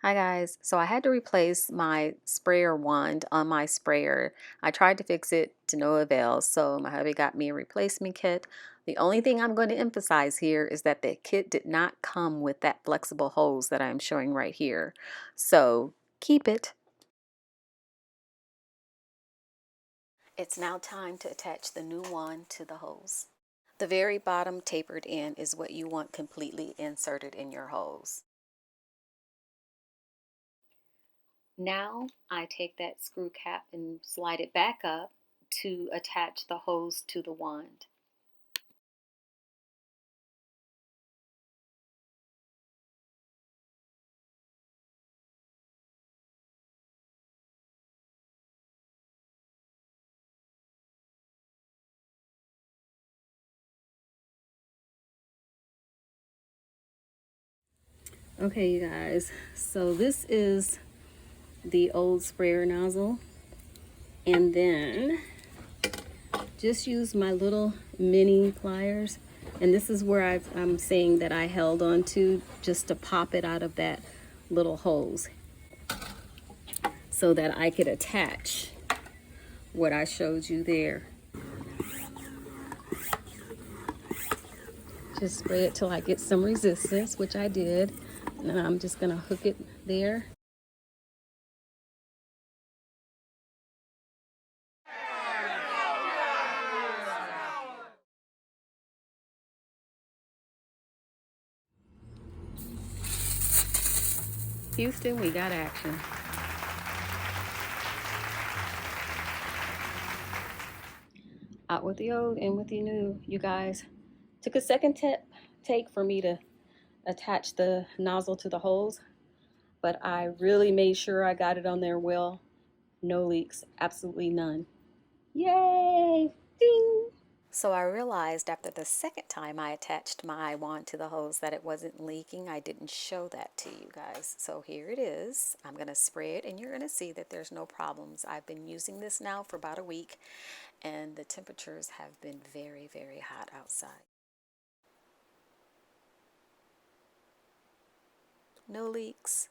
Hi guys, so I had to replace my sprayer wand on my sprayer. I tried to fix it to no avail, so my hubby got me a replacement kit. The only thing I'm going to emphasize here is that the kit did not come with that flexible hose that I'm showing right here. So keep it. It's now time to attach the new wand to the hose. The very bottom tapered end is what you want completely inserted in your hose. Now I take that screw cap and slide it back up to attach the hose to the wand. Okay, you guys, so this is the old sprayer nozzle, and then just use my little mini pliers, and this is where I'm saying that I held on to just to pop it out of that little hose so that I could attach what I showed you there. Just spray it till I get some resistance, which I did, and then I'm just gonna hook it there. Houston, we got action. Out with the old, in with the new. You guys, took a second take for me to attach the nozzle to the hose, but I really made sure I got it on there well. No leaks, absolutely none. Yay! Ding! So I realized after the second time I attached my wand to the hose that it wasn't leaking. I didn't show that to you guys. So here it is. I'm going to spray it and you're going to see that there's no problems. I've been using this now for about a week and the temperatures have been very, very hot outside. No leaks.